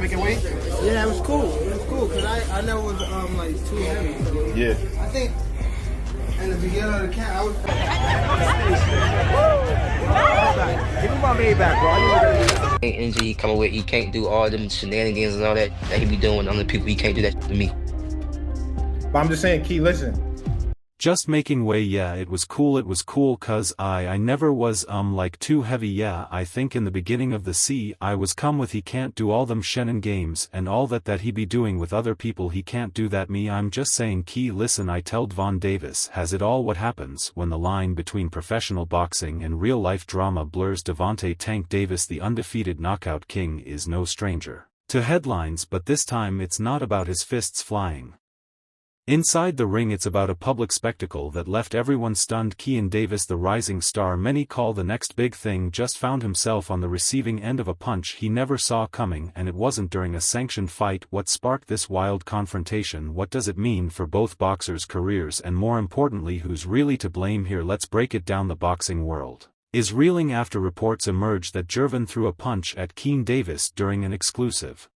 making weight? Yeah, it was cool. It was cool because I never was like too heavy. So Yeah. I think in the beginning of the camp, I was. Give me my maid back, bro. Energy coming with, he can't do all them shenanigans and all that he be doing with other people. He can't do that to me. But I'm just saying, Key, listen. Just making way, yeah, it was cool cause I never was like too heavy, yeah. I think in the beginning of the sea I was come with he can't do all them shenan games and all that he be doing with other people, he can't do that me. I'm just saying, Key, listen, I telled Von Davis has it all what happens when the line between professional boxing and real life drama blurs. Devontae Tank Davis, the undefeated knockout king, is no stranger to headlines, but this time it's not about his fists flying inside the ring, it's about a public spectacle that left everyone stunned. Keyshawn Davis, the rising star many call the next big thing, just found himself on the receiving end of a punch he never saw coming, and it wasn't during a sanctioned fight. What sparked this wild confrontation? What does it mean for both boxers' careers, and more importantly, who's really to blame here? Let's break it down. The boxing world is reeling after reports emerged that Gervanto threw a punch at Keyshawn Davis during an exclusive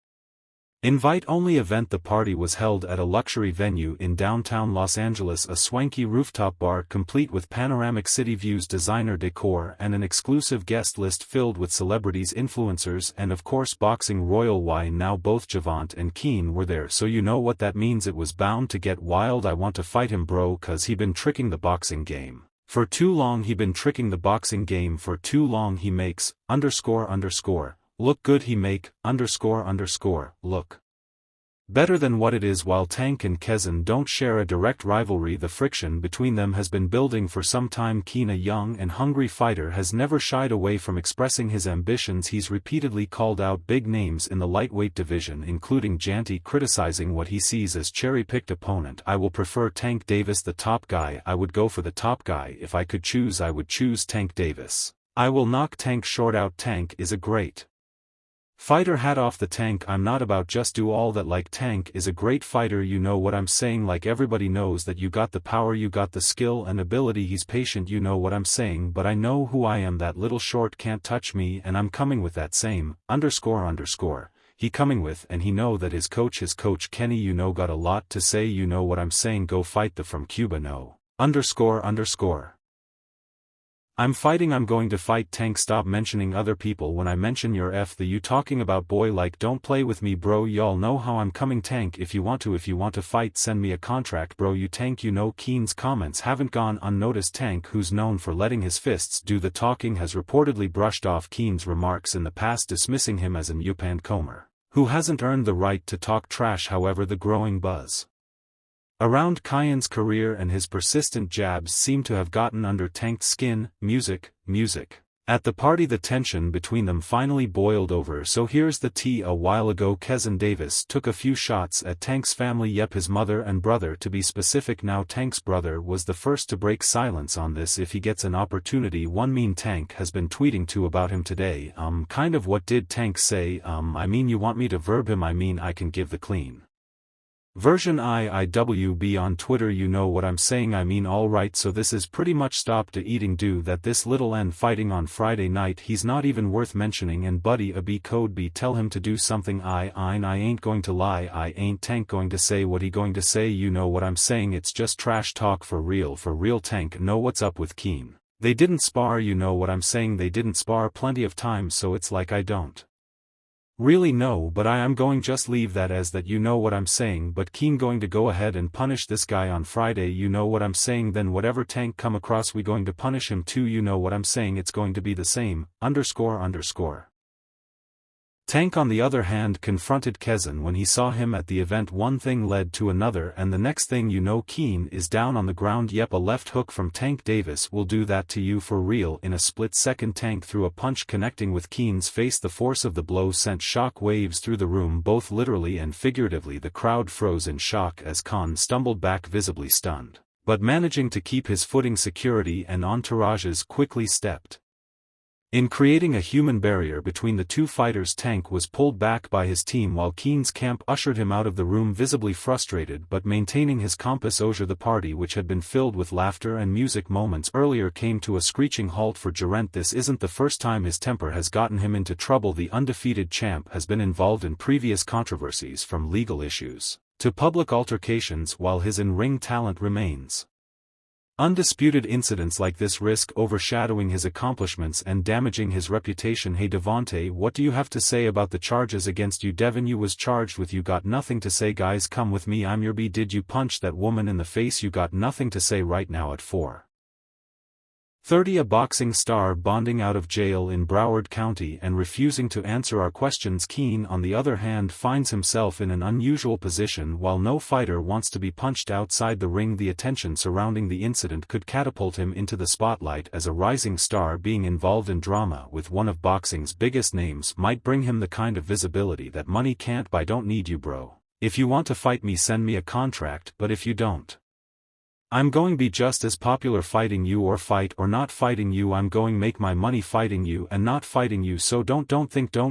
invite-only event. The party was held at a luxury venue in downtown Los Angeles, a swanky rooftop bar complete with panoramic city views, designer decor, and an exclusive guest list filled with celebrities, influencers, and of course boxing royal. Why now? Both Gervanto and Keyshawn were there, so you know what that means. It was bound to get wild. I want to fight him, bro, cause he been tricking the boxing game for too long. He been tricking the boxing game for too long. He makes __ look good. He make __ look better than what it is. While Tank and Keyshawn don't share a direct rivalry, the friction between them has been building for some time. Keyshawn, a young and hungry fighter, has never shied away from expressing his ambitions. He's repeatedly called out big names in the lightweight division, including Janty, criticizing what he sees as cherry-picked opponent. I will prefer Tank Davis, the top guy. I would go for the top guy. If I could choose, I would choose Tank Davis. I will knock Tank short out. Tank is a great fighter. Hat off the Tank. I'm not about just do all that. Like, Tank is a great fighter, you know what I'm saying? Like, everybody knows that you got the power, you got the skill and ability. He's patient, you know what I'm saying? But I know who I am. That little short can't touch me, and I'm coming with that same __ he coming with, and he know that his coach Kenny, you know, got a lot to say, you know what I'm saying? Go fight the from Cuba, no __ I'm fighting. I'm going to fight. Tank, stop mentioning other people when I mention your the you talking about, boy. Like, don't play with me, bro. Y'all know how I'm coming. Tank, if you want to fight, send me a contract, bro. You Tank, you know. Keyshawn's comments haven't gone unnoticed. Tank, who's known for letting his fists do the talking, has reportedly brushed off Keyshawn's remarks in the past, dismissing him as an up-and-comer who hasn't earned the right to talk trash. However, the growing buzz around Keyshawn's career and his persistent jabs seem to have gotten under Tank's skin. Music. At the party, the tension between them finally boiled over, so here's the tea. A while ago, Keyshawn Davis took a few shots at Tank's family, yep, his mother and brother to be specific. Now, Tank's brother was the first to break silence on this if he gets an opportunity. One mean Tank has been tweeting to about him today. Kind of what did Tank say? I mean, you want me to verb him? I mean, I can give the clean version IIWB on Twitter, you know what I'm saying? I mean, alright, so this is pretty much stop to eating do that this little N fighting on Friday night. He's not even worth mentioning, and buddy, a B code B, tell him to do something. I ain't going to lie. I ain't Tank going to say what he going to say, you know what I'm saying? It's just trash talk for real. Tank, know what's up with Keyshawn? They didn't spar, you know what I'm saying? They didn't spar plenty of times, so it's like I don't really know, but I am going just leave that as that, you know what I'm saying? But Keyshawn going to go ahead and punish this guy on Friday, you know what I'm saying? Then whatever Tank come across, we going to punish him too, you know what I'm saying? It's going to be the same __ Tank, on the other hand, confronted Keyshawn when he saw him at the event. One thing led to another, and the next thing you know, Keyshawn is down on the ground. Yep, a left hook from Tank Davis will do that to you for real. In a split second, Tank threw a punch connecting with Keyshawn's face. The force of the blow sent shock waves through the room, both literally and figuratively. The crowd froze in shock as Khan stumbled back, visibly stunned, but managing to keep his footing. Security and entourages quickly stepped In creating a human barrier between the two fighters, Tank was pulled back by his team while Keen's camp ushered him out of the room visibly frustrated but maintaining his composure. The party, which had been filled with laughter and music moments earlier, came to a screeching halt for Gervanto. This isn't the first time his temper has gotten him into trouble. The undefeated champ has been involved in previous controversies, from legal issues to public altercations, while his in-ring talent remains undisputed. Incidents like this risk overshadowing his accomplishments and damaging his reputation. Hey Devontae, what do you have to say about the charges against you? Devin, you was charged with. You got nothing to say. Guys, come with me. I'm your B. Did you punch that woman in the face? You got nothing to say right now. At 4:30, a boxing star bonding out of jail in Broward County and refusing to answer our questions. Keen, on the other hand, finds himself in an unusual position. While no fighter wants to be punched outside the ring, the attention surrounding the incident could catapult him into the spotlight as a rising star. Being involved in drama with one of boxing's biggest names might bring him the kind of visibility that money can't buy. Don't need you, bro. If you want to fight me, send me a contract, but if you don't, I'm going be just as popular fighting you, or fight or not fighting you. I'm going make my money fighting you and not fighting you. So don't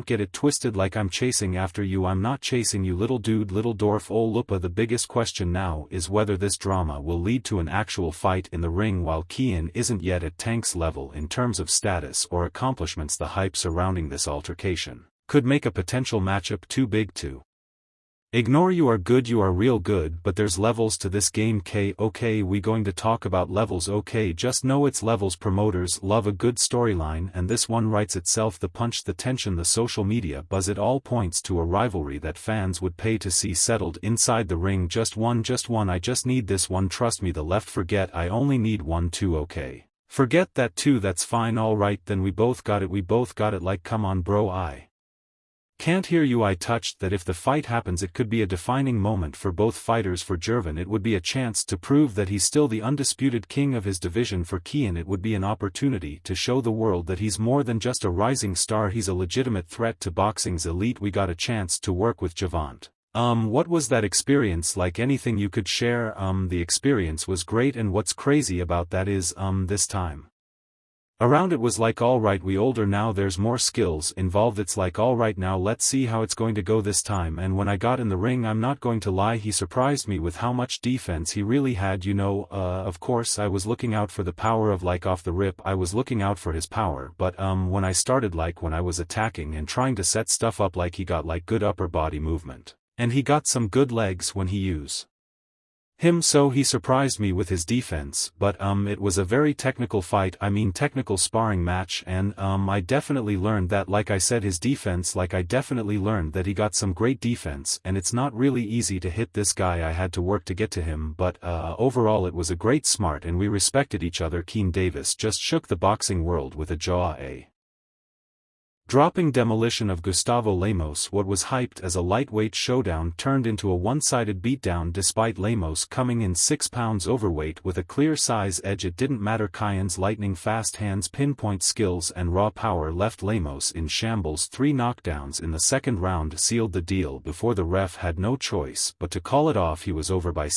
get it twisted like I'm chasing after you. I'm not chasing you, little dude. Little dwarf. Ol Lupa. The biggest question now is whether this drama will lead to an actual fight in the ring. While Keyshawn isn't yet at Tank's level in terms of status or accomplishments, the hype surrounding this altercation could make a potential matchup too big to ignore. You are good, you are real good, but there's levels to this game. Okay, we going to talk about levels. Okay, just know it's levels. Promoters love a good storyline, and this one writes itself. The punch, the tension, the social media buzz, it all points to a rivalry that fans would pay to see settled inside the ring. Just one. I just need this one. Trust me, the left forget. I only need one too. Okay, forget that too. That's fine. Alright, then we both got it. Like, come on bro, I can't hear you. I touched that if the fight happens, it could be a defining moment for both fighters. For Gervanto, it would be a chance to prove that he's still the undisputed king of his division. For Keyshawn, it would be an opportunity to show the world that he's more than just a rising star. He's a legitimate threat to boxing's elite. We got a chance to work with Gervanto. What was that experience like? Anything you could share? The experience was great, and what's crazy about that is, this time around it was like, alright, we older now, there's more skills involved. It's like, alright, now let's see how it's going to go this time. And when I got in the ring, I'm not going to lie, he surprised me with how much defense he really had. Of course I was looking out for the power of, like, off the rip, I was looking out for his power, but when I started, like when I was attacking and trying to set stuff up, like he got like good upper body movement. And he got some good legs when he used him, so he surprised me with his defense. But it was a very technical fight, technical sparring match, and I definitely learned that, like I said, his defense, like I definitely learned that he got some great defense, and it's not really easy to hit this guy. I had to work to get to him, but overall it was a great smart, and we respected each other. Keane Davis just shook the boxing world with a jaw-dropping demolition of Gustavo Lemos. What was hyped as a lightweight showdown turned into a one-sided beatdown. Despite Lemos coming in 6 pounds overweight with a clear size edge, it didn't matter. Keyshawn's lightning-fast hands, pinpoint skills and raw power left Lemos in shambles. 3 knockdowns in the second round sealed the deal before the ref had no choice but to call it off. He was over by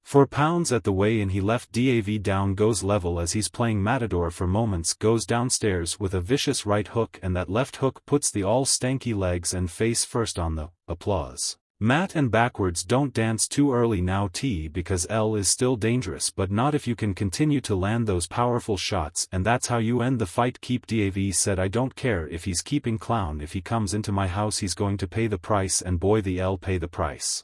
4 pounds at the weigh-in. He left Dav down, goes level as he's playing Matador for moments, goes downstairs with a vicious right hook, and that left hook puts the all-stanky legs and face first on the applause mat and backwards. Don't dance too early now, T, because L is still dangerous, but not if you can continue to land those powerful shots, and that's how you end the fight. Keep. Dav said, I don't care if he's keeping clown. If he comes into my house, he's going to pay the price, and boy, the L pay the price.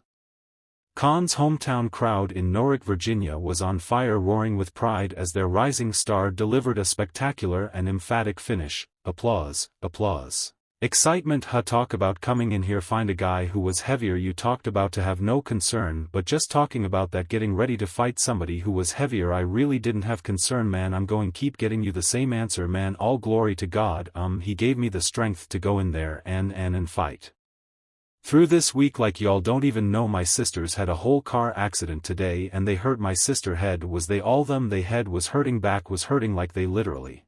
Khan's hometown crowd in Norwich, Virginia was on fire, roaring with pride as their rising star delivered a spectacular and emphatic finish. Applause, applause. Excitement. Talk about coming in here, find a guy who was heavier. You talked about to have no concern, but just talking about that, getting ready to fight somebody who was heavier, I really didn't have concern, man. I'm going keep getting you the same answer, man. All glory to God. He gave me the strength to go in there and fight through this week. Like, y'all don't even know, my sisters had a whole car accident today and they hurt. My sister head was head was hurting, back was hurting, like they literally